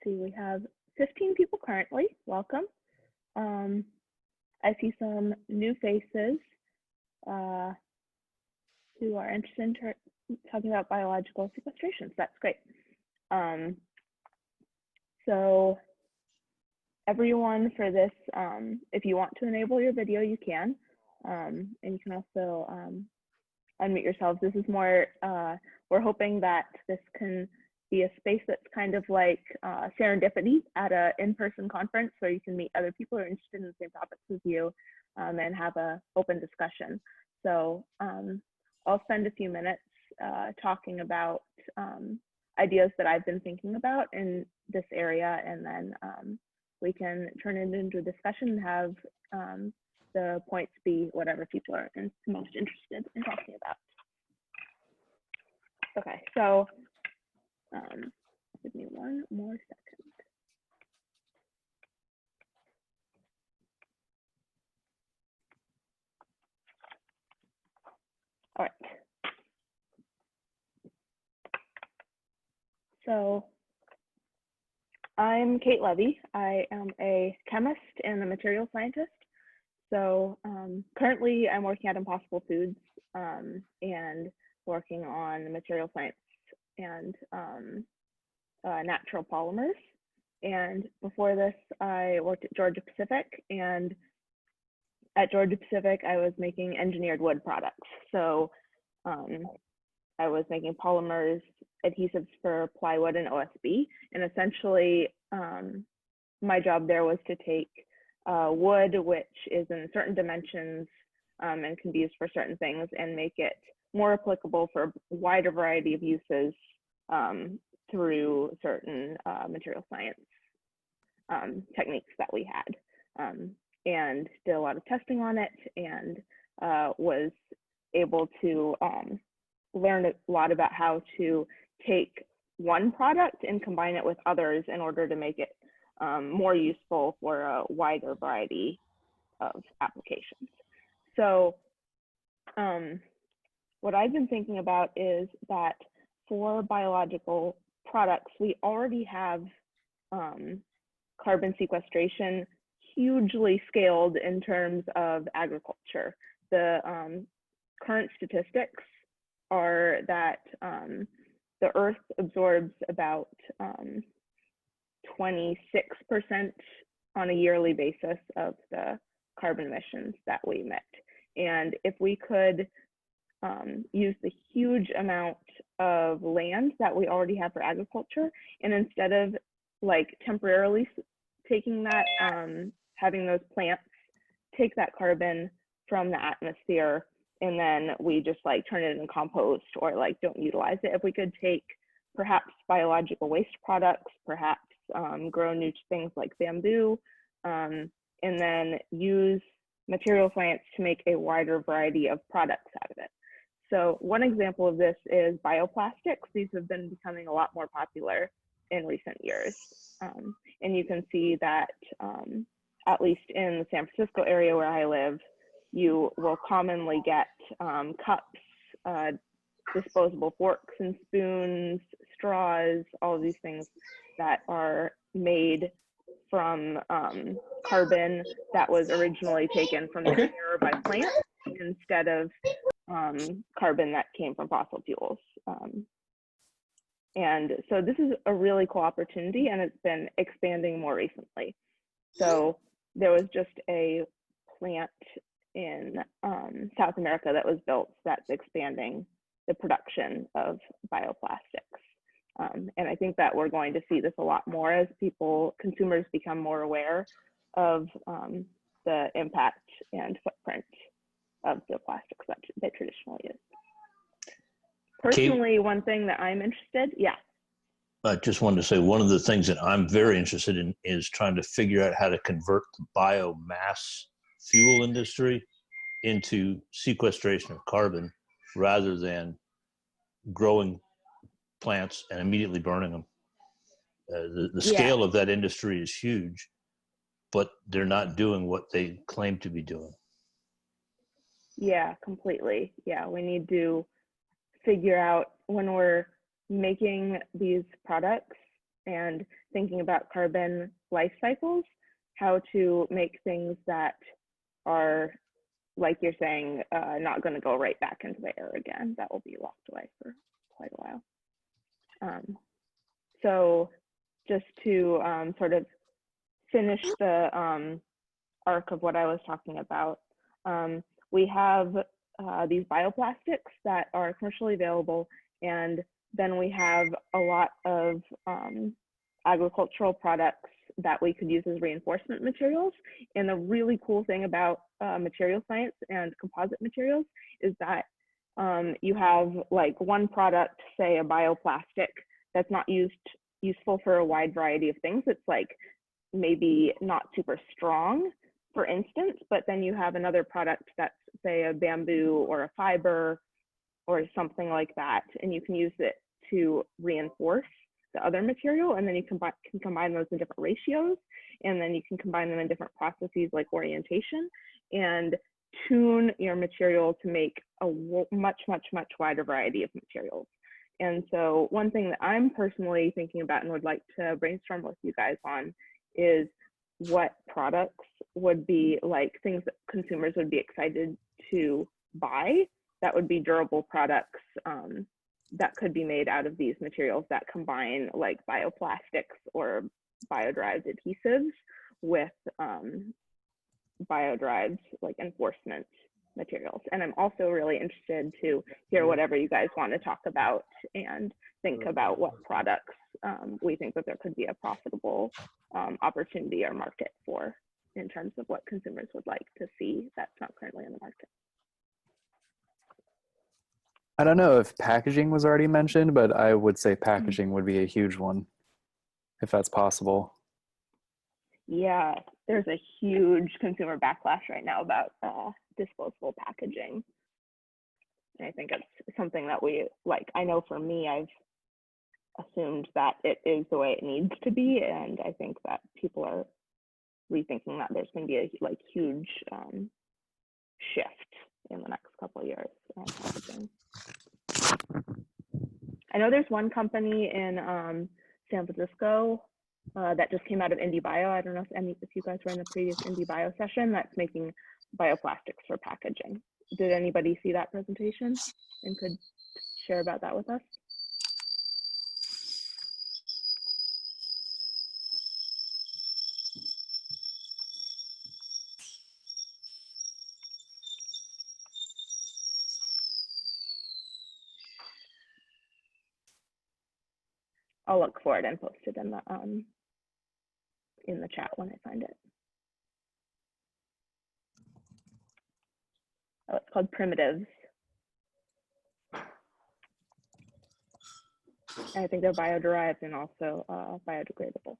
see, we have 15 people currently. Welcome. I see some new faces who are interested in talking about biological sequestration. So that's great. So everyone for this, if you want to enable your video, you can. And you can also unmute yourselves. This is more, we're hoping that this can be a space that's kind of like serendipity at an in-person conference where you can meet other people who are interested in the same topics as you and have an open discussion. So I'll spend a few minutes talking about ideas that I've been thinking about in this area, and then we can turn it into a discussion and have the points be whatever people are most interested in talking about. Okay, so give me one more second. All right. So I'm Cate Levey. I am a chemist and a material scientist. So currently I'm working at Impossible Foods and working on material science and natural polymers. And before this, I worked at Georgia Pacific, and at Georgia Pacific, I was making engineered wood products. So I was making polymers, adhesives for plywood and OSB. And essentially, my job there was to take wood, which is in certain dimensions and can be used for certain things, and make it more applicable for a wider variety of uses through certain material science techniques that we had, and did a lot of testing on it, and was able to learn a lot about how to take one product and combine it with others in order to make it more useful for a wider variety of applications. So what I've been thinking about is that for biological products, we already have carbon sequestration hugely scaled in terms of agriculture. The current statistics are that the Earth absorbs about 26% on a yearly basis of the carbon emissions that we emit. And if we could use the huge amount of land that we already have for agriculture, and instead of like temporarily taking that, having those plants take that carbon from the atmosphere, and then we just like turn it in compost or like don't utilize it. If we could take perhaps biological waste products, perhaps grow new things like bamboo, and then use material science to make a wider variety of products out of it. So one example of this is bioplastics. These have been becoming a lot more popular in recent years. And you can see that at least in the San Francisco area where I live, you will commonly get cups, disposable forks and spoons, straws, all of these things that are made from carbon that was originally taken from the air by plants instead of carbon that came from fossil fuels. And so this is a really cool opportunity, and it's been expanding more recently. So there was just a plant in South America that was built that's expanding the production of bioplastics. And I think that we're going to see this a lot more as consumers become more aware of the impact and footprint of the plastics that they traditionally use. Personally, one thing that I'm interested, I just wanted to say one of the things that I'm very interested in is trying to figure out how to convert the biomass fuel industry into sequestration of carbon rather than growing plants and immediately burning them. The scale of that industry is huge, but they're not doing what they claim to be doing. Yeah, completely. Yeah, we need to figure out when we're making these products and thinking about carbon life cycles, how to make things that are, like you're saying, not going to go right back into the air again. That will be locked away for quite a while. So just to sort of finish the arc of what I was talking about, we have these bioplastics that are commercially available, and then we have a lot of agricultural products that we could use as reinforcement materials. And the really cool thing about material science and composite materials is that you have like one product, say a bioplastic, that's not useful for a wide variety of things. It's like maybe not super strong, for instance, but then you have another product that's, say, a bamboo or a fiber or something like that, and you can use it to reinforce the other material, and then you can combine those in different ratios, and then you can combine them in different processes like orientation, and tune your material to make a much wider variety of materials. And so one thing that I'm personally thinking about and would like to brainstorm with you guys on is what products would be like things that consumers would be excited to buy that would be durable products that could be made out of these materials that combine like bioplastics or bio-derived adhesives with bio-derived like enforcement materials. And I'm also really interested to hear whatever you guys want to talk about and think about what products we think that there could be a profitable opportunity or market for in terms of what consumers would like to see that's not currently in the market. I don't know if packaging was already mentioned, but I would say packaging would be a huge one, if that's possible. Yeah, there's a huge consumer backlash right now about disposable packaging. And I think it's something that we, like, I know for me, I've assumed that it is the way it needs to be. And I think that people are rethinking that there's going to be a like huge shift in the next couple of years. I know there's one company in San Francisco that just came out of Indie Bio. I don't know if you guys were in the previous Indie Bio session, that's making bioplastics for packaging. Did anybody see that presentation and could share about that with us? I'll look for it and post it in the chat when I find it. Oh, it's called Primitives. And I think they're bio-derived and also biodegradable.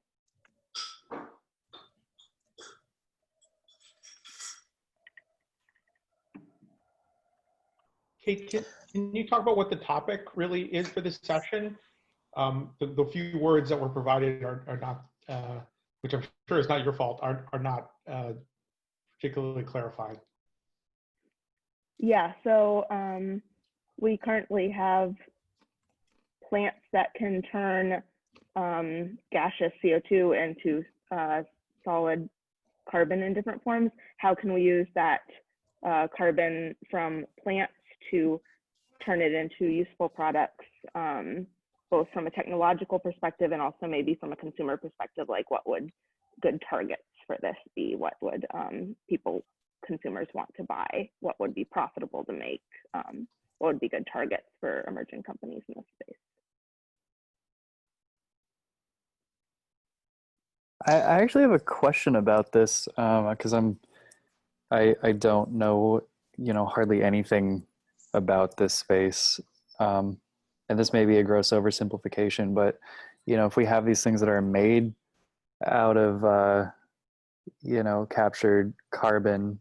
Cate, can you talk about what the topic really is for this session? The few words that were provided are not, which I'm sure is not your fault, are not particularly clarified. Yeah, so we currently have plants that can turn gaseous CO2 into solid carbon in different forms. How can we use that carbon from plants to turn it into useful products, both from a technological perspective and also maybe from a consumer perspective, like what would good targets for this be? What would consumers want to buy? What would be profitable to make? What would be good targets for emerging companies in this space? I actually have a question about this because I don't know, hardly anything about this space. And this may be a gross oversimplification, but, if we have these things that are made out of, captured carbon,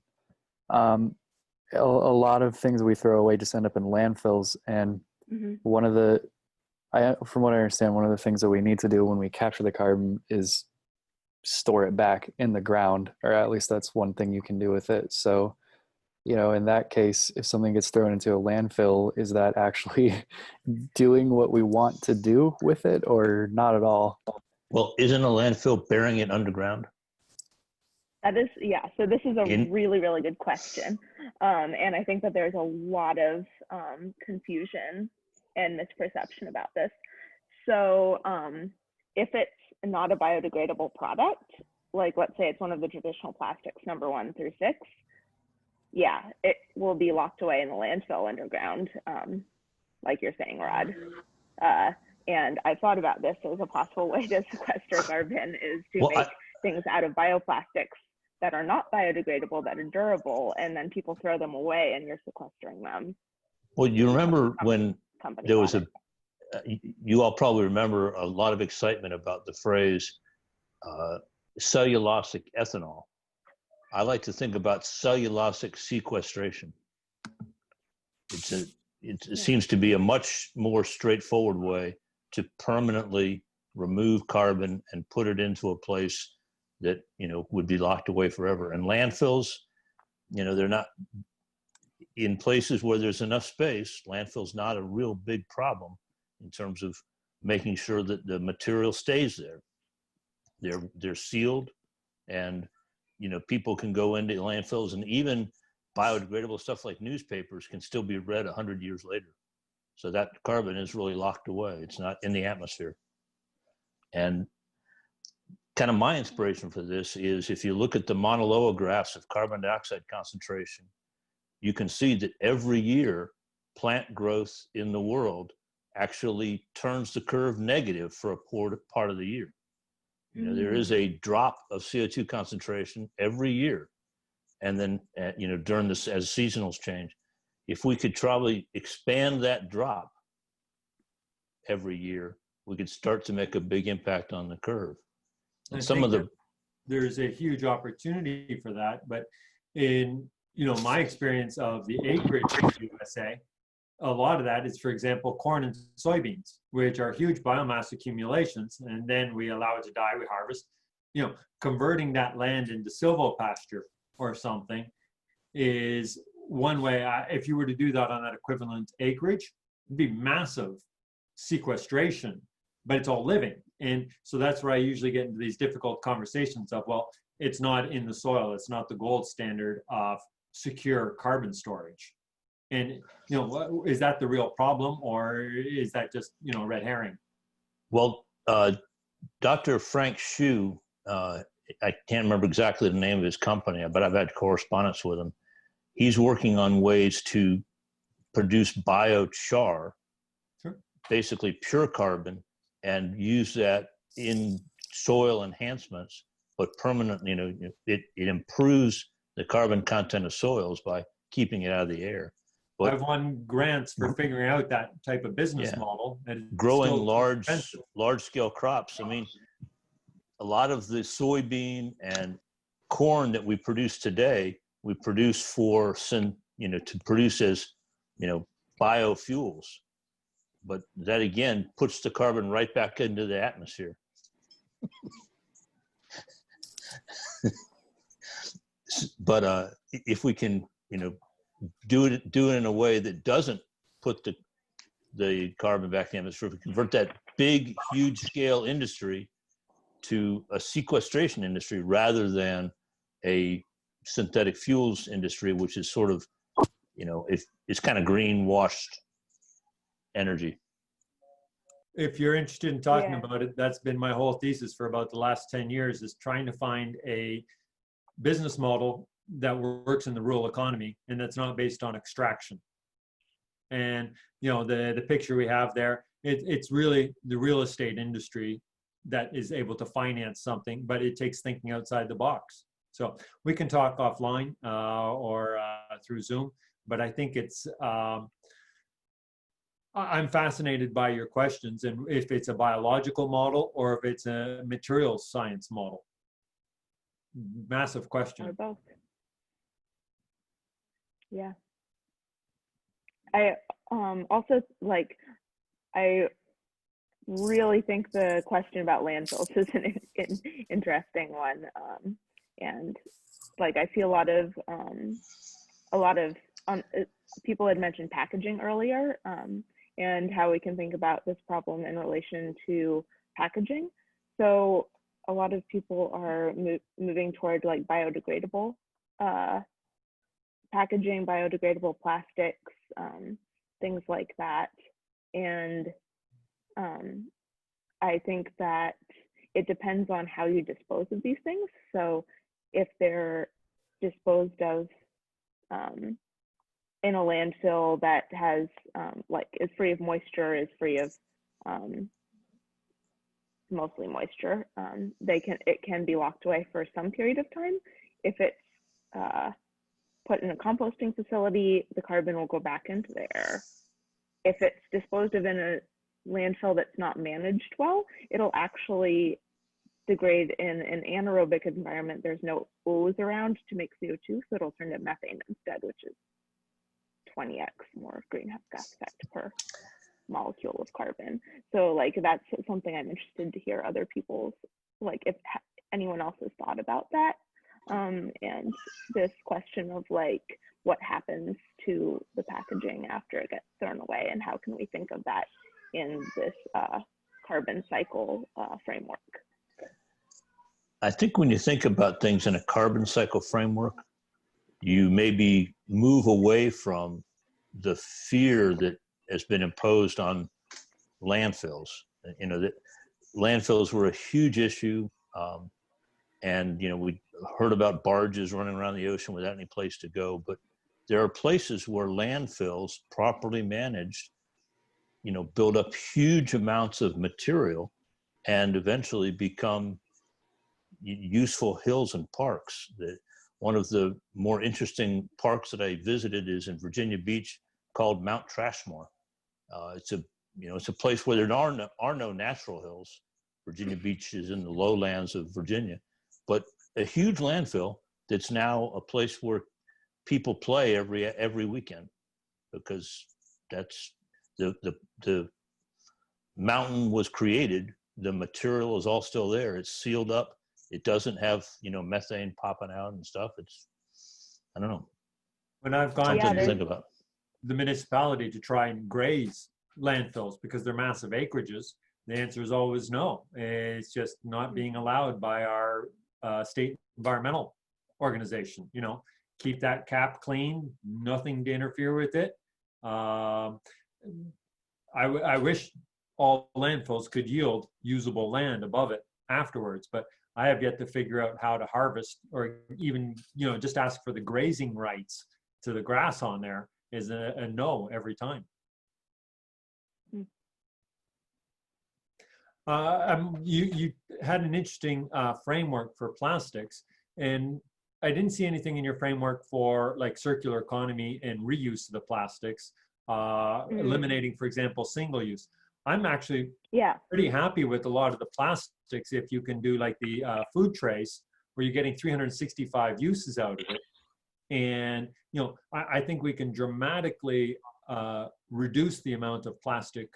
a lot of things we throw away just end up in landfills. And one of the, from what I understand, one of the things that we need to do when we capture the carbon is store it back in the ground, or at least that's one thing you can do with it. So, in that case, if something gets thrown into a landfill, is that actually doing what we want to do with it or not at all? Well, isn't a landfill burying it underground? That is, yeah. So this is a In- really, really good question. And I think that there's a lot of confusion and misperception about this. So if it's not a biodegradable product, like let's say it's one of the traditional plastics, number 1 through 6, yeah, it will be locked away in the landfill underground, like you're saying, Rod. And I've thought about this as a possible way to sequester carbon is to make things out of bioplastics that are not biodegradable, that are durable, and then people throw them away and you're sequestering them. Well, you remember when there was product. you all probably remember a lot of excitement about the phrase cellulosic ethanol. I like to think about cellulosic sequestration. It seems to be a much more straightforward way to permanently remove carbon and put it into a place that, you know, would be locked away forever. And landfills, you know, they're not in places where there's enough space. Landfill's not a real big problem in terms of making sure that the material stays there. They're sealed, and you know, people can go into landfills, and even biodegradable stuff like newspapers can still be read 100 years later. So that carbon is really locked away. It's not in the atmosphere. And kind of my inspiration for this is if you look at the Mauna Loa graphs of carbon dioxide concentration, you can see that every year plant growth in the world actually turns the curve negative for a part of the year. You know, there is a drop of CO2 concentration every year. And then, you know, during this, as seasonals change, if we could probably expand that drop every year, we could start to make a big impact on the curve. And some of the there's a huge opportunity for that, but in, you know, my experience of the acreage in the USA, a lot of that is, for example, corn and soybeans, which are huge biomass accumulations, and then we allow it to die, we harvest. You know, converting that land into silvopasture or something is one way. If you were to do that on that equivalent acreage, it'd be massive sequestration, but it's all living. And so that's where I usually get into these difficult conversations of, well, it's not in the soil, it's not the gold standard of secure carbon storage. And, you know, is that the real problem, or is that just, you know, red herring? Well, Dr. Frank Hsu, I can't remember exactly the name of his company, but I've had correspondence with him. He's working on ways to produce biochar, sure, basically pure carbon, and use that in soil enhancements, but permanently, you know, it improves the carbon content of soils by keeping it out of the air. But I've won grants for figuring out that type of business model. And growing large scale crops. I mean, a lot of the soybean and corn that we produce today, we produce for, you know, to produce as, you know, biofuels. But that again puts the carbon right back into the atmosphere. But if we can, you know, do it in a way that doesn't put the carbon back in the atmosphere, we convert that big, huge scale industry to a sequestration industry rather than a synthetic fuels industry, which is sort of, you know, it's kind of greenwashed energy. If you're interested in talking about it, that's been my whole thesis for about the last 10 years, is trying to find a business model that works in the rural economy and that's not based on extraction. And, you know, the picture we have there, it's really the real estate industry that is able to finance something, but it takes thinking outside the box. So we can talk offline or through Zoom, but I think it's, I'm fascinated by your questions, and if it's a biological model or if it's a materials science model. Massive question. Or both. Yeah. I also, like, I really think the question about landfills is an interesting one. And like, I see a lot of people had mentioned packaging earlier, and how we can think about this problem in relation to packaging. So a lot of people are moving toward like biodegradable packaging, biodegradable plastics, things like that. And I think that it depends on how you dispose of these things. So if they're disposed of in a landfill that has like is free of moisture, is free of mostly moisture, it can be locked away for some period of time. If it's put in a composting facility, the carbon will go back into the air. If it's disposed of in a landfill that's not managed well, it'll actually degrade in an anaerobic environment. There's no ooze around to make CO2, so it'll turn to methane instead, which is 20x more greenhouse gas effect per molecule of carbon. So like that's something I'm interested to hear other people's, like if anyone else has thought about that. And this question of like what happens to the packaging after it gets thrown away, and how can we think of that in this carbon cycle framework. I think when you think about things in a carbon cycle framework, you maybe move away from the fear that has been imposed on landfills. You know, that landfills were a huge issue. And, you know, we heard about barges running around the ocean without any place to go. But there are places where landfills, properly managed, you know, build up huge amounts of material and eventually become useful hills and parks. One of the more interesting parks that I visited is in Virginia Beach called Mount Trashmore. It's a place where there are no natural hills. Virginia Beach is in the lowlands of Virginia, but a huge landfill that's now a place where people play every weekend, because that's the mountain was created. The material is all still there. It's sealed up. It doesn't have, you know, methane popping out and stuff. It's, I don't know. When I've gone Something to to think about. the municipality to try and graze landfills because they're massive acreages, the answer is always no. It's just not being allowed by our state environmental organization. You know, keep that cap clean, nothing to interfere with it. I wish all landfills could yield usable land above it afterwards, but I have yet to figure out how to harvest, or even, you know, just ask for the grazing rights to the grass on there is a no every time. You had an interesting framework for plastics, and I didn't see anything in your framework for like circular economy and reuse of the plastics, eliminating, for example, single use. I'm actually pretty happy with a lot of the plastics if you can do like the food trays where you're getting 365 uses out of it. And, you know, I think we can dramatically reduce the amount of plastic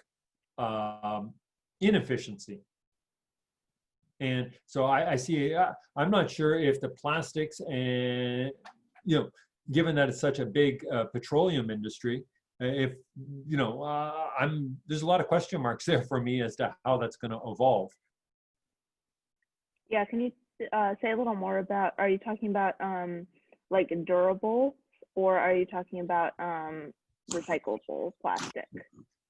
inefficiency. And so I see, I'm not sure if the plastics and, you know, given that it's such a big petroleum industry, if, you know, there's a lot of question marks there for me as to how that's going to evolve. Yeah, can you say a little more about, are you talking about like durable, or are you talking about recyclable plastic?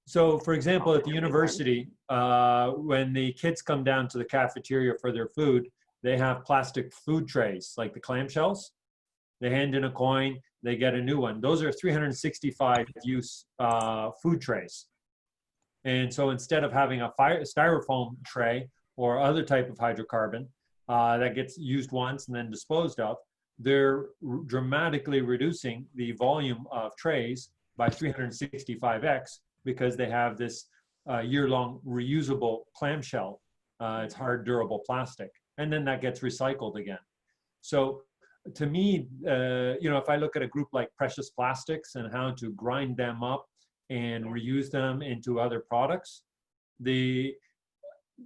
So, for example, at the university, when the kids come down to the cafeteria for their food, they have plastic food trays, like the clamshells. They hand in a coin, they get a new one. Those are 365 use food trays. And so instead of having a styrofoam tray or other type of hydrocarbon that gets used once and then disposed of, they're dramatically reducing the volume of trays by 365x because they have this year-long reusable clamshell. It's hard, durable plastic. And then that gets recycled again. So to me, you know, if I look at a group like Precious Plastics and how to grind them up and reuse them into other products, the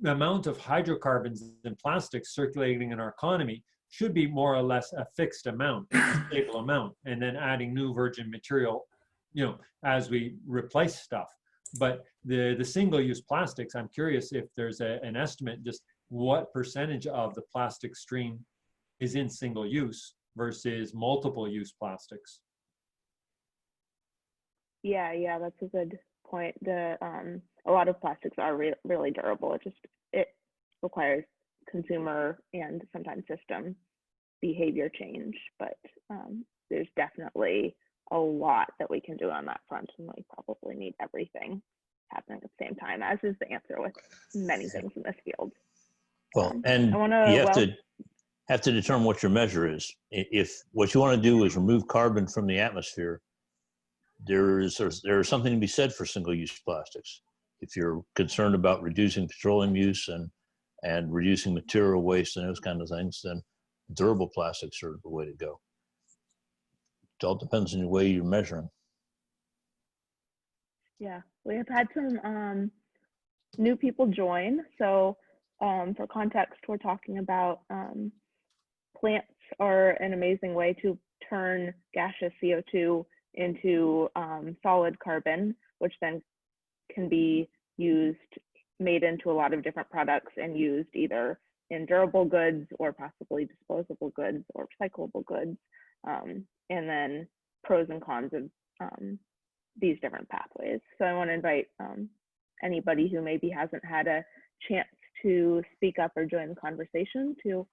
amount of hydrocarbons in plastics circulating in our economy should be more or less a fixed amount, a stable amount, and then adding new virgin material, you know, as we replace stuff. But the single-use plastics, I'm curious if there's an estimate just what percentage of the plastic stream is in single use versus multiple use plastics. Yeah, that's a good point. A lot of plastics are really durable. It requires consumer and sometimes system behavior change, but there's definitely a lot that we can do on that front, and we probably need everything happening at the same time, as is the answer with many things in this field. Well, and you have to determine what your measure is. If what you want to do is remove carbon from the atmosphere, there is something to be said for single-use plastics. If you're concerned about reducing petroleum use and reducing material waste and those kind of things, then durable plastics are the way to go. It all depends on the way you're measuring. Yeah, we have had some new people join. So for context, we're talking about plants are an amazing way to turn gaseous CO2 into solid carbon, which then can be made into a lot of different products and used either in durable goods or possibly disposable goods or recyclable goods. And then pros and cons of these different pathways. So I want to invite anybody who maybe hasn't had a chance to speak up or join the conversation to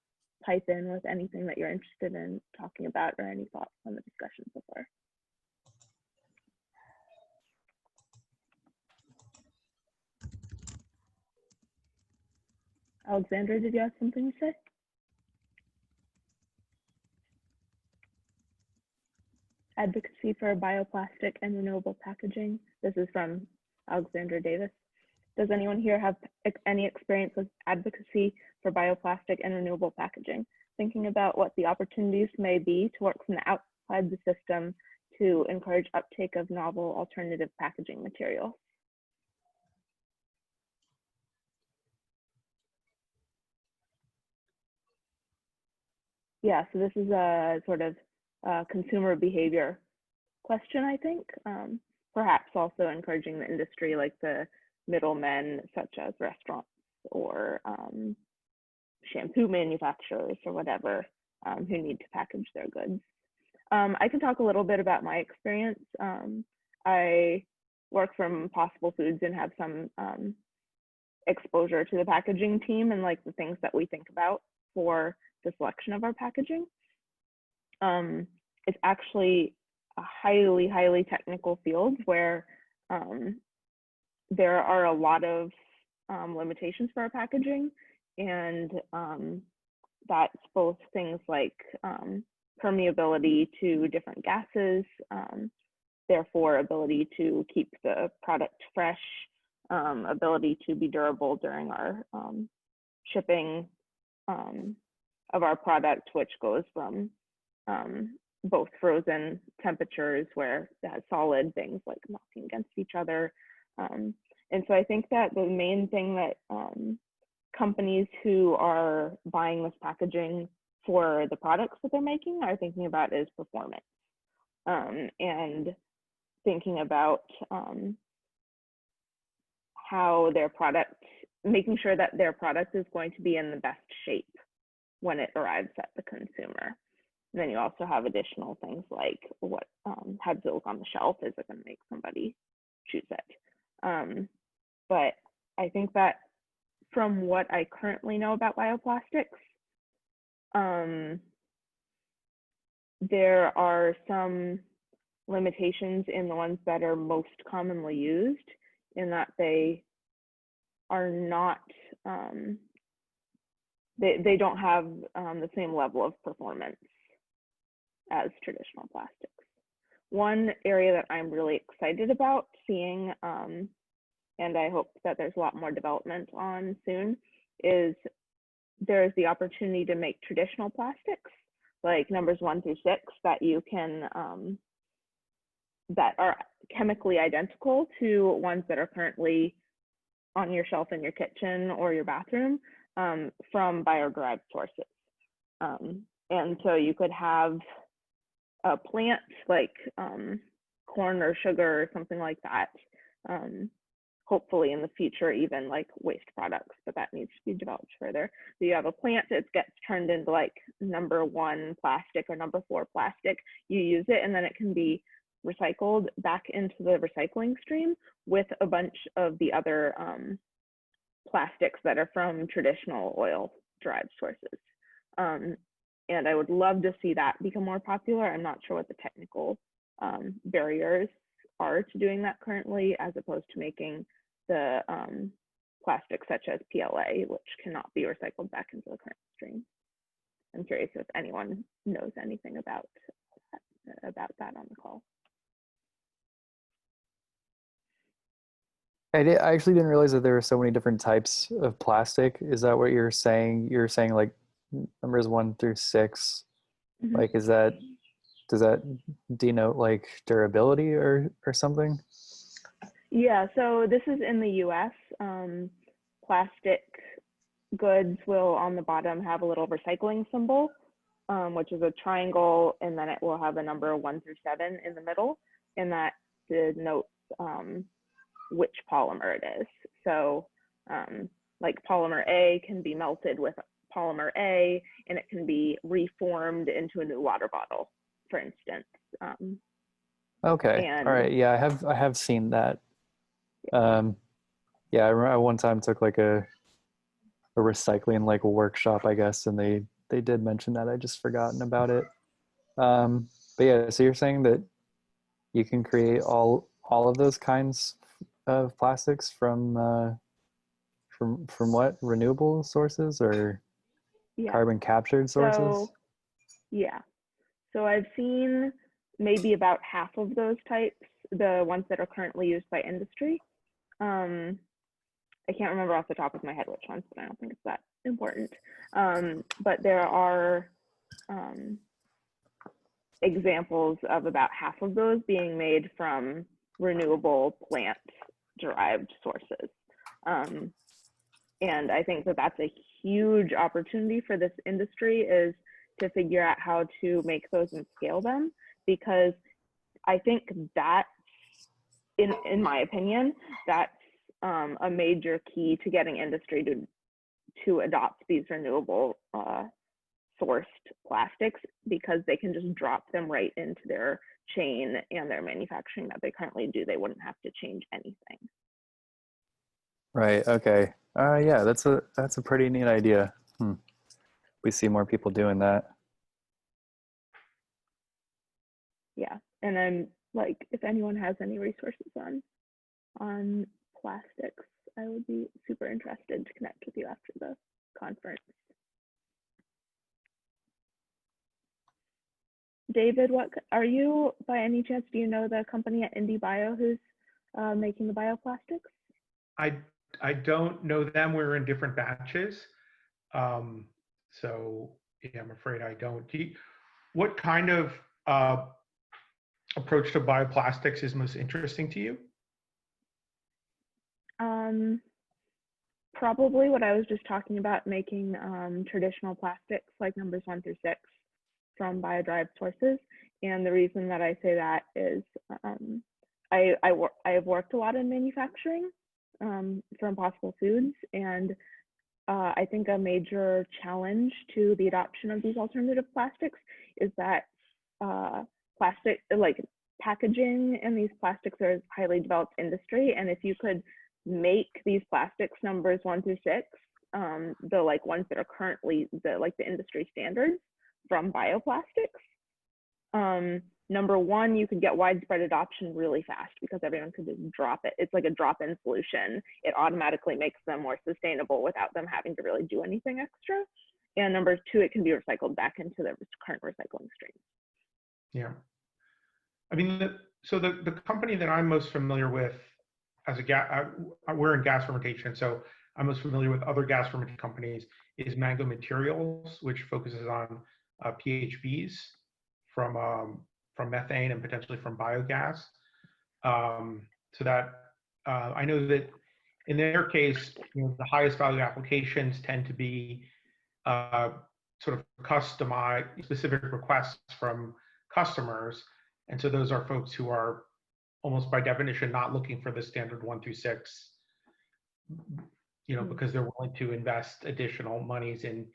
pipe in with anything that you're interested in talking about or any thoughts on the discussion so far. Alexandra, did you have something to say? Advocacy for bioplastic and renewable packaging. This is from Alexandra Davis. Does anyone here have any experience with advocacy for bioplastic and renewable packaging? Thinking about what the opportunities may be to work from the outside the system to encourage uptake of novel alternative packaging materials. Yeah, so this is a sort of consumer behavior question, I think. Perhaps also encouraging the industry, like the middlemen, such as restaurants or shampoo manufacturers or whatever, who need to package their goods. I can talk a little bit about my experience. I work from Possible Foods and have some exposure to the packaging team and like the things that we think about for the selection of our packaging. It's actually a highly technical field where there are a lot of limitations for our packaging, and that's both things like permeability to different gases, therefore ability to keep the product fresh, ability to be durable during our shipping of our product, which goes from both frozen temperatures where it has solid things like knocking against each other. And so I think that the main thing that companies who are buying this packaging for the products that they're making are thinking about is performance, and thinking about how their product, making sure that their product is going to be in the best shape when it arrives at the consumer. And then you also have additional things like what, how does it look on the shelf? Is it going to make somebody choose it? But I think that from what I currently know about bioplastics, there are some limitations in the ones that are most commonly used, in that they are not, they don't have the same level of performance as traditional plastics. One area that I'm really excited about seeing, and I hope that there's a lot more development on soon, is there's the opportunity to make traditional plastics, like numbers 1 through 6, that you can, that are chemically identical to ones that are currently on your shelf in your kitchen or your bathroom, from bio-derived sources. And so you could have a plant like corn or sugar or something like that, hopefully in the future, even like waste products, but that needs to be developed further. So you have a plant that gets turned into like number 1 plastic or number 4 plastic, you use it, and then it can be recycled back into the recycling stream with a bunch of the other plastics that are from traditional oil derived sources. And I would love to see that become more popular. I'm not sure what the technical barriers are to doing that currently, as opposed to making the plastics such as PLA, which cannot be recycled back into the current stream. I'm curious if anyone knows anything about that on the call. I actually didn't realize that there were so many different types of plastic. Is that what you're saying? You're saying like numbers 1 through 6. Mm-hmm. Like, does that denote like durability or something? Yeah, so this is in the US. Plastic goods will on the bottom have a little recycling symbol, which is a triangle, and then it will have a number 1 through 7 in the middle, and that denotes which polymer it is. So like polymer A can be melted with polymer A, and it can be reformed into a new water bottle, for instance. Okay. All right. Yeah, I have seen that. Yeah, I remember one time took like a recycling like workshop, I guess, and they did mention that. I just forgotten about it. But yeah, so you're saying that you can create all of those kinds of plastics from what, renewable sources or carbon captured sources? So, yeah. So I've seen maybe about half of those types, the ones that are currently used by industry. I can't remember off the top of my head which ones, but I don't think it's that important. But there are examples of about half of those being made from renewable plant-derived sources. And I think that that's a huge opportunity for this industry, is to figure out how to make those and scale them, because I think that, in my opinion, that's a major key to getting industry to adopt these renewable sourced plastics, because they can just drop them right into their chain and their manufacturing that they currently do. They wouldn't have to change anything. Right. Okay. Yeah, that's a pretty neat idea. We see more people doing that. Yeah, and I'm like, if anyone has any resources on plastics, I would be super interested to connect with you after the conference. David, what are you, by any chance, do you know the company at Indie Bio who's making the bioplastics? I don't know them. We're in different batches. So yeah, I'm afraid I don't. What kind of approach to bioplastics is most interesting to you? Probably what I was just talking about, making traditional plastics like numbers 1 through 6 from bio-derived sources. And the reason that I say that is I have worked a lot in manufacturing for Impossible Foods, and I think a major challenge to the adoption of these alternative plastics is that plastic, like packaging, and these plastics are a highly developed industry. And if you could make these plastics numbers 1 through 6, the like ones that are currently the industry standards from bioplastics, number 1, you could get widespread adoption really fast because everyone could just drop it. It's like a drop-in solution. It automatically makes them more sustainable without them having to really do anything extra. And number 2, it can be recycled back into the current recycling stream. Yeah. I mean, so the company that I'm most familiar with as we're in gas fermentation, so I'm most familiar with other gas fermentation companies, is Mango Materials, which focuses on PHBs from methane and potentially from biogas. So that I know that in their case, the highest value applications tend to be sort of customized, specific requests from customers. And so those are folks who are almost by definition not looking for the standard 1 through 6 because they're willing to invest additional monies in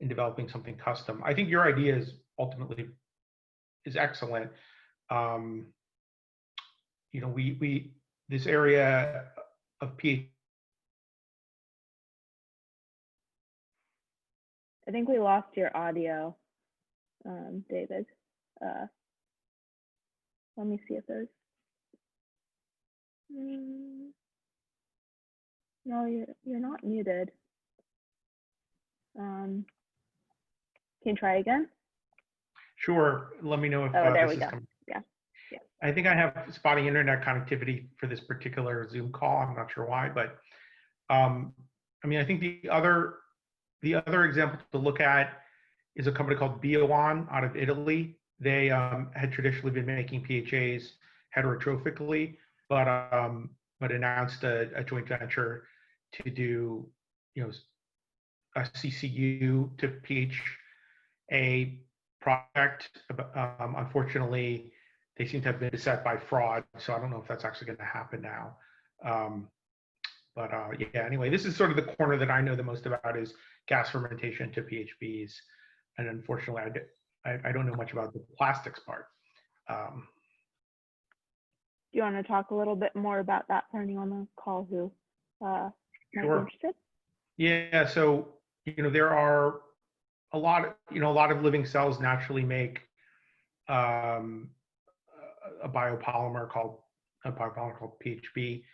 developing something custom. I think your idea is ultimately is excellent. We this area of pH. I think we lost your audio, David. Let me see if there's. No, you're not muted. Can you try again? Sure. Let me know if Oh, there this we is go. coming. Yeah. I think I have spotty internet connectivity for this particular Zoom call. I'm not sure why, but I think the other example to look at is a company called Biomass out of Italy. They had traditionally been making PHAs heterotrophically, but announced a joint venture to do a CCU to PHA project. Unfortunately, they seem to have been beset by fraud, so I don't know if that's actually going to happen now. Anyway, this is sort of the corner that I know the most about is gas fermentation to PHBs, and unfortunately, I don't know much about the plastics part. Do you want to talk a little bit more about that for anyone on the call who might be interested? Yeah, so there are a lot of living cells naturally make a biopolymer called PHB.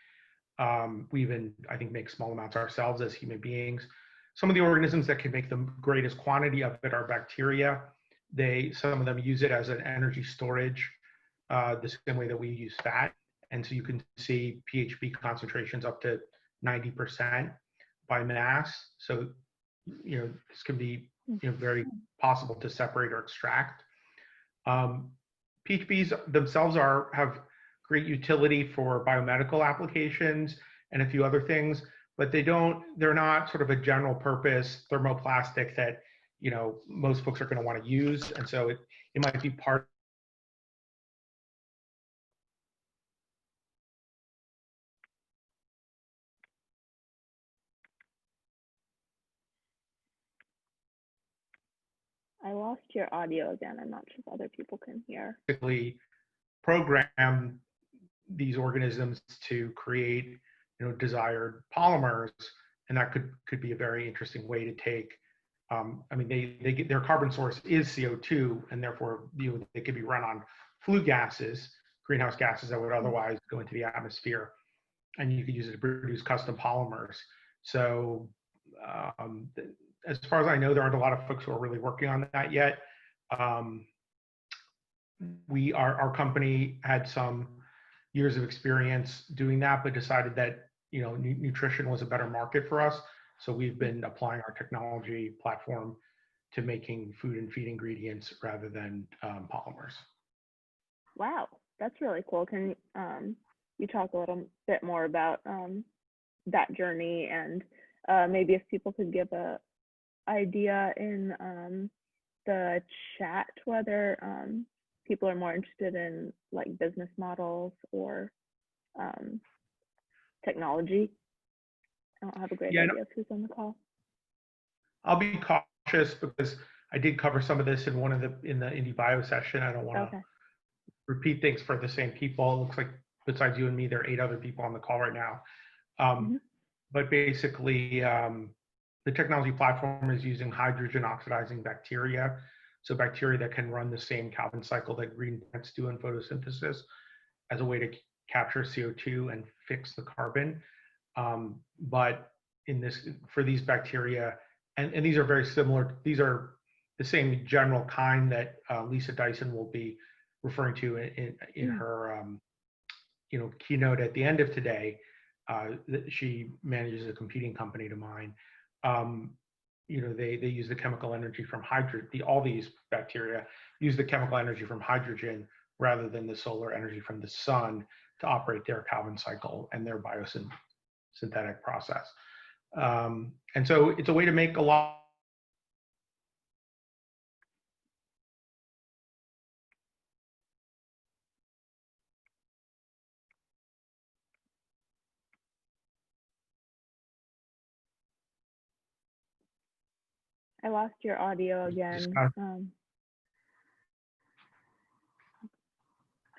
We even, I think, make small amounts ourselves as human beings. Some of the organisms that can make the greatest quantity of it are bacteria. Some of them use it as an energy storage, the same way that we use fat. And so you can see PHB concentrations up to 90% by mass. So, this can be very possible to separate or extract. PHBs themselves have great utility for biomedical applications and a few other things, but they're not sort of a general purpose thermoplastic that most folks are going to want to use, and so it might be part. I lost your audio again. I'm not sure if other people can hear. Basically program these organisms to create desired polymers, and that could be a very interesting way to take they get their carbon source is CO2, and therefore they could be run on flue gases, greenhouse gases that would otherwise go into the atmosphere, and you could use it to produce custom polymers. So as far as I know, there aren't a lot of folks who are really working on that yet. Our company had some years of experience doing that, but decided that nutrition was a better market for us. So we've been applying our technology platform to making food and feed ingredients rather than polymers. Wow, that's really cool. Can you talk a little bit more about that journey, and maybe if people could give a idea in the chat whether people are more interested in like business models or technology? I don't have a great idea of who's on the call. I'll be cautious because I did cover some of this in the Indie Bio session. I don't want to repeat things for the same people. It looks like besides you and me, there are 8 other people on the call right now. But basically, the technology platform is using hydrogen oxidizing bacteria. So bacteria that can run the same Calvin cycle that green plants do in photosynthesis as a way to capture CO2 and fix the carbon. But for these bacteria, and these are very similar, these are the same general kind that Lisa Dyson will be referring to in her keynote at the end of today. She manages a competing company to mine. They use the chemical energy from hydrogen. All these bacteria use the chemical energy from hydrogen rather than the solar energy from the sun to operate their Calvin cycle and their biosynthetic process. And so it's a way to make a lot I lost your audio again.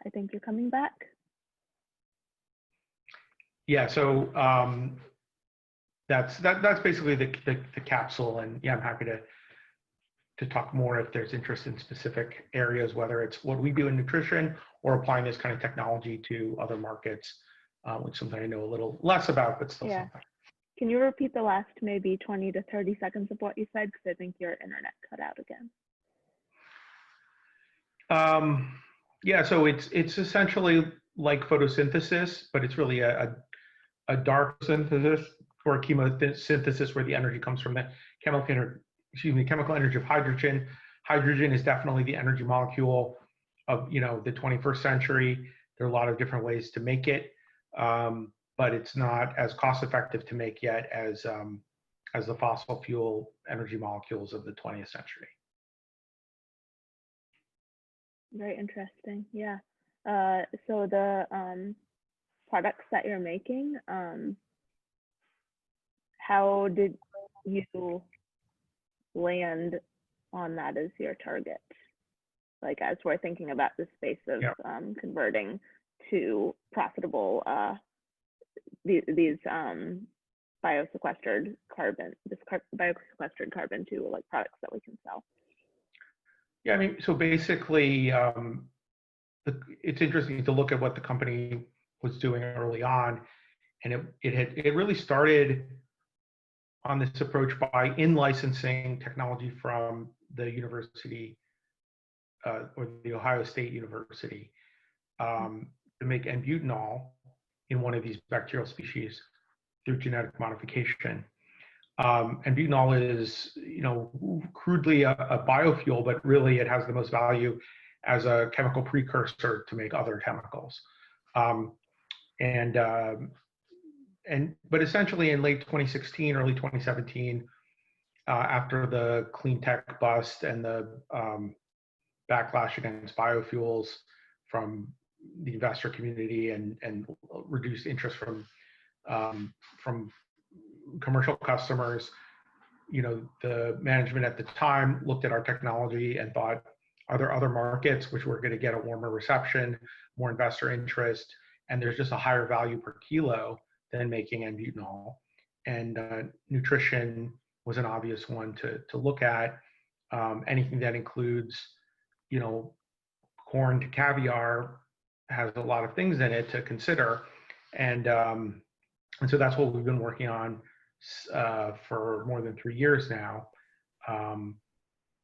I think you're coming back. Yeah, so that's basically the capsule, and yeah, I'm happy to talk more if there's interest in specific areas, whether it's what we do in nutrition or applying this kind of technology to other markets, which is something I know a little less about, but still Yeah. something. Can you repeat the last maybe 20 to 30 seconds of what you said? Because I think your internet cut out again. Yeah, so it's essentially like photosynthesis, but it's really a dark synthesis or a chemosynthesis where the energy comes from the chemical energy of hydrogen. Hydrogen is definitely the energy molecule of the 21st century. There are a lot of different ways to make it, but it's not as cost effective to make yet as the fossil fuel energy molecules of the 20th century. Very interesting. Yeah. So the products that you're making, how did you land on that as your target? Like, as we're thinking about the space of converting to profitable these biosequestered carbon, biosequestered carbon to like products that we can sell. Yeah, I mean, so basically, it's interesting to look at what the company was doing early on, and it really started on this approach by in-licensing technology from the university or the Ohio State University to make N-butanol in one of these bacterial species through genetic modification. And butanol is, crudely a biofuel, but really it has the most value as a chemical precursor to make other chemicals. But essentially in late 2016, early 2017, after the clean tech bust and the backlash against biofuels from the investor community and reduced interest from commercial customers, the management at the time looked at our technology and thought, are there other markets which were going to get a warmer reception, more investor interest, and there's just a higher value per kilo than making N-butanol? And nutrition was an obvious one to look at. Anything that includes, corn to caviar has a lot of things in it to consider. And so that's what we've been working on for more than 3 years now.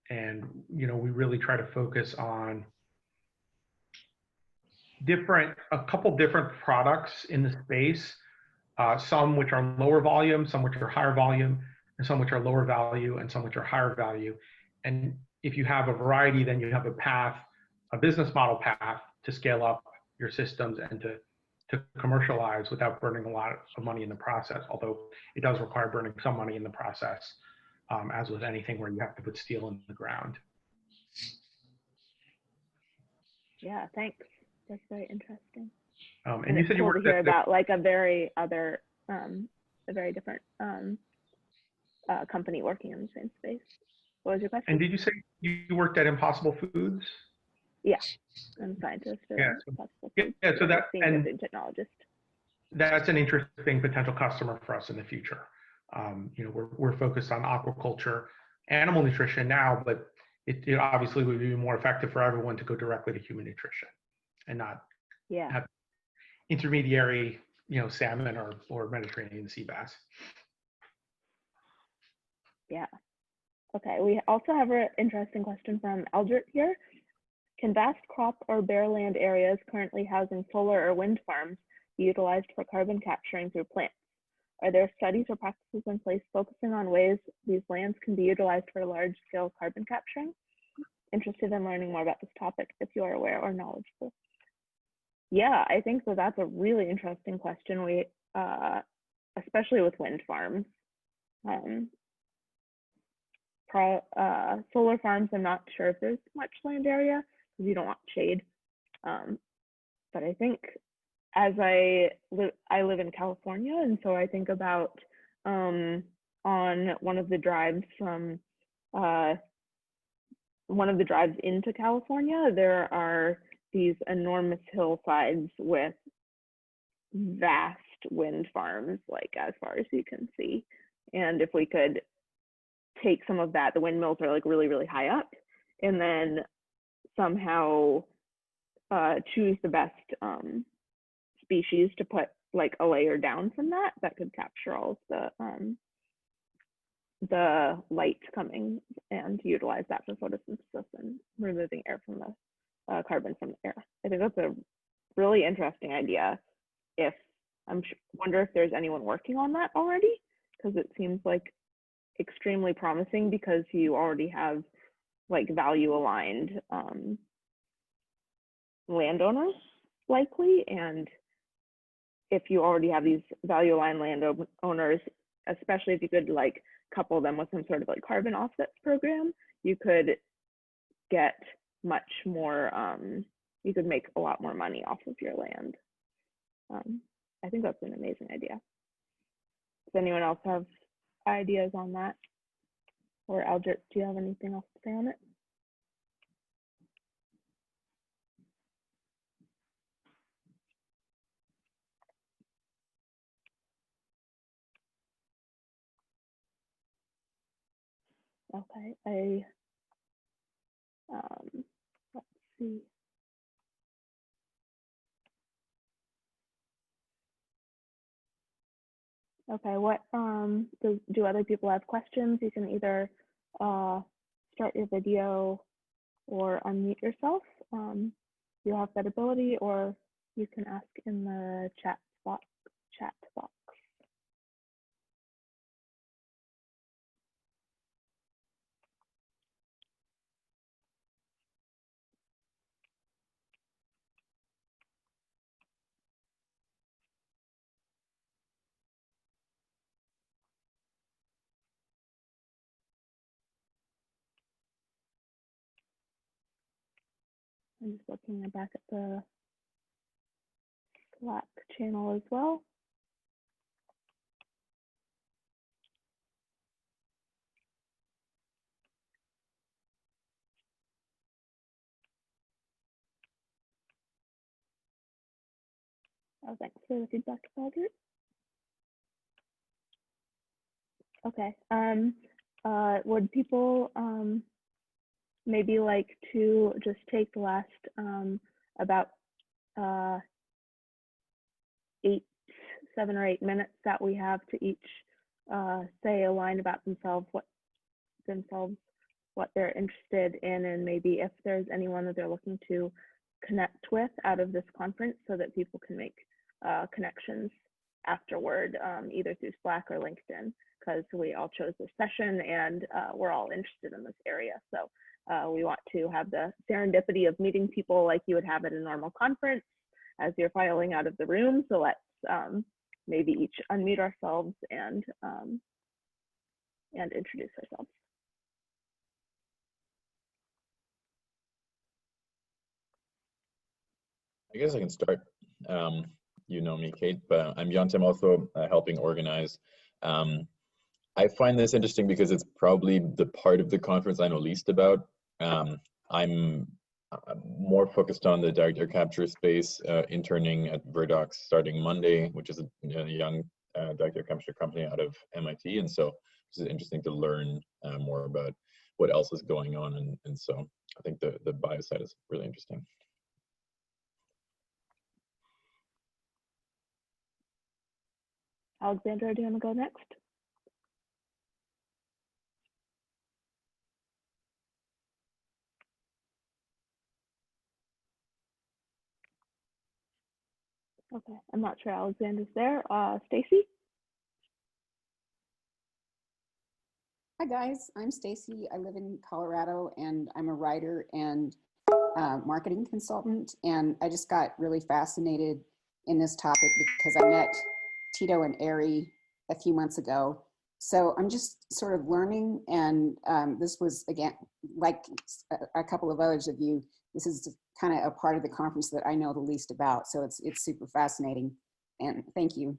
And, we really try to focus on a couple different products in the space, some which are lower volume, some which are higher volume, and some which are lower value, and some which are higher value. And if you have a variety, then you have a business model path to scale up your systems and to commercialize without burning a lot of money in the process, although it does require burning some money in the process, as with anything where you have to put steel in the ground. Yeah, thanks. That's very interesting. And you said you cool worked to hear at about like a very different company working in the same space. What was your question? And did you say you worked at Impossible Foods? Yeah, I'm a scientist. Yeah, so that senior food technologist. That's an interesting potential customer for us in the future. We're focused on aquaculture, animal nutrition now, but it obviously would be more effective for everyone to go directly to human nutrition and not have intermediary, salmon or Mediterranean sea bass. Yeah. Okay. We also have an interesting question from Eldert here. Can vast crop or bare land areas currently housing solar or wind farms be utilized for carbon capturing through plants? Are there studies or practices in place focusing on ways these lands can be utilized for large-scale carbon capturing? Interested in learning more about this topic if you are aware or knowledgeable. Yeah, I think that's a really interesting question. We, especially with wind farms. Solar farms, I'm not sure if there's much land area because you don't want shade. But I think as I live in California, and so I think about on one of the drives from one of the drives into California, there are these enormous hillsides with vast wind farms, like as far as you can see. And if we could take some of that, the windmills are like really, really high up, and then somehow choose the best species to put like a layer down from that could capture all of the light coming and utilize that for photosynthesis and removing air from the carbon from the air. I think that's a really interesting idea. If wonder if there's anyone working on that already, because it seems like extremely promising, because you already have like value aligned landowners likely, and if you already have these value aligned landowners, especially if you could like couple them with some sort of like carbon offsets program, you could get much more, you could make a lot more money off of your land. I think that's an amazing idea. Does anyone else have ideas on that? Or Aldrich, do you have anything else to say on it? Okay, let's see. Okay, what do other people have questions? You can either start your video or unmute yourself. You have that ability, or you can ask in the chat box. I'm just looking back at the Slack channel as well. Oh, thanks for the feedback, Albert. Okay. Would people maybe like to just take the last about 7 or 8 minutes that we have to each say a line about themselves, what they're interested in, and maybe if there's anyone that they're looking to connect with out of this conference, so that people can make connections afterward, either through Slack or LinkedIn, because we all chose this session and we're all interested in this area. So we want to have the serendipity of meeting people like you would have at a normal conference as you're filing out of the room. So let's maybe each unmute ourselves and introduce ourselves. I guess I can start. You know me, Cate, but I'm Jan. I'm also helping organize. I find this interesting because it's probably the part of the conference I know least about. I'm more focused on the direct air capture space, interning at Verdox starting Monday, which is a young direct air capture company out of MIT. And so it's interesting to learn more about what else is going on. And so I think the bio side is really interesting. Alexandra, do you want to go next? Okay, I'm not sure Alexandra's there. Stacy? Hi guys, I'm Stacy. I live in Colorado and I'm a writer and marketing consultant. And I just got really fascinated in this topic because I met Tito and Ari a few months ago. So I'm just sort of learning, and this was, again, like a couple of others of you, this is kind of a part of the conference that I know the least about. So it's super fascinating, and thank you.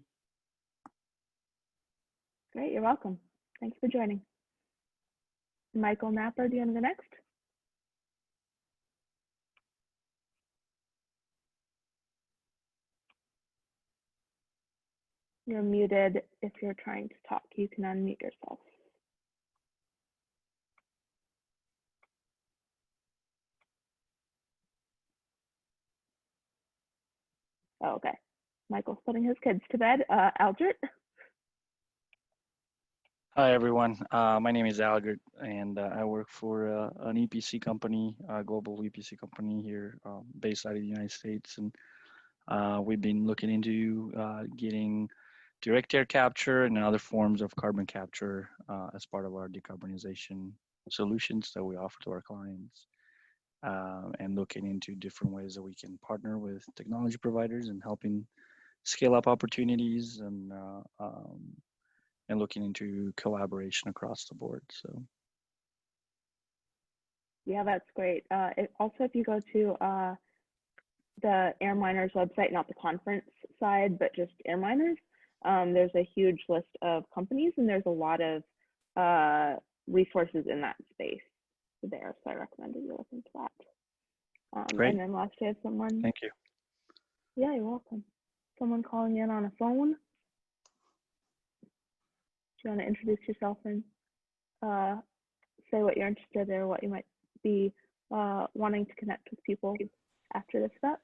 Great, you're welcome. Thanks for joining. Michael Napper, do you want to go next? You're muted. If you're trying to talk, you can unmute yourself. Oh, okay. Michael's putting his kids to bed. Albert? Hi, everyone. My name is Algert, and I work for an EPC company, a global EPC company here based out of the United States. And we've been looking into getting direct air capture and other forms of carbon capture as part of our decarbonization solutions that we offer to our clients. And looking into different ways that we can partner with technology providers and helping scale up opportunities and looking into collaboration across the board. So, Yeah, that's great. Also, if you go to the AirMiners website, not the conference side, but just AirMiners, there's a huge list of companies, and there's a lot of resources in that space there. So I recommend that you look into that. Great. And then last, I have someone. Thank you. Yeah, you're welcome. Someone calling in on a phone. Do you want to introduce yourself and say what you're interested in or what you might be wanting to connect with people after this event?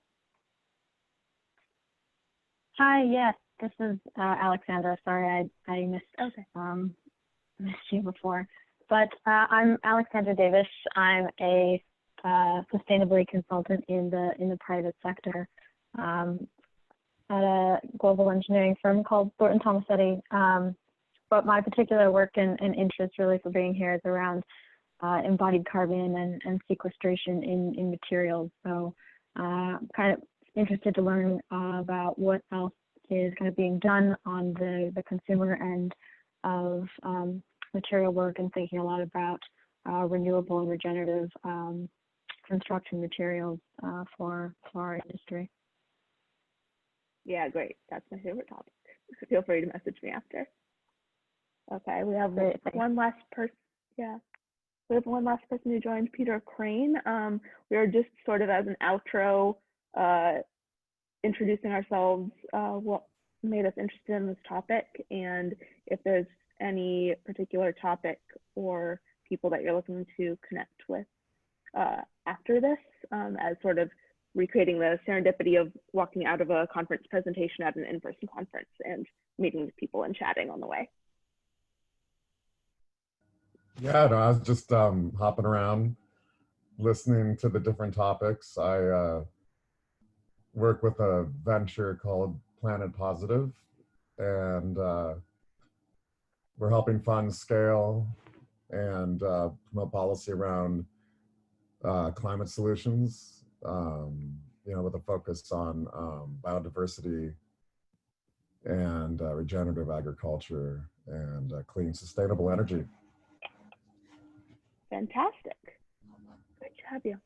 Hi, yes, this is Alexandra. Sorry, I missed missed you before. But I'm Alexandra Davis. I'm a sustainability consultant in the private sector at a global engineering firm called Thornton Tomasetti. But my particular work and interest really for being here is around embodied carbon and sequestration in materials. So kind of interested to learn about what else is kind of being done on the consumer end of material work, and thinking a lot about renewable and regenerative construction materials for our industry. Yeah, great. That's my favorite topic. Feel free to message me after. Okay, we have Great, one last person. Yeah, we have one last person who joined, Peter Crane. We are just sort of as an outro, introducing ourselves, what made us interested in this topic, and if there's any particular topic or people that you're looking to connect with after this, as sort of recreating the serendipity of walking out of a conference presentation at an in-person conference and meeting with people and chatting on the way. Yeah, no, I was just hopping around, listening to the different topics. I work with a venture called Planet Positive, and we're helping funds scale and promote policy around climate solutions, with a focus on biodiversity and regenerative agriculture and clean, sustainable energy. Fantastic. Great to have you.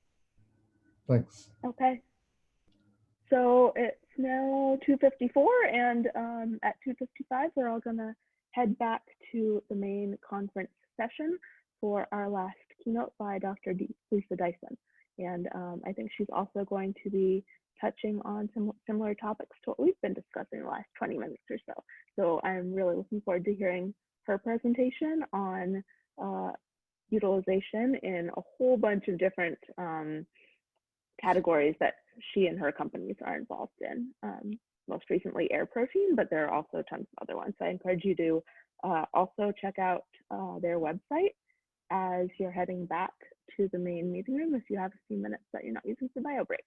Thanks. Okay. So it's now 2:54, and at 2:55, we're all gonna head back to the main conference session for our last keynote by Dr. Lisa Dyson. And I think she's also going to be touching on some similar topics to what we've been discussing the last 20 minutes or so. So I'm really looking forward to hearing her presentation on utilization in a whole bunch of different categories that she and her companies are involved in. Most recently air protein, but there are also tons of other ones. So I encourage you to also check out their website as you're heading back to the main meeting room if you have a few minutes that you're not using for bio break.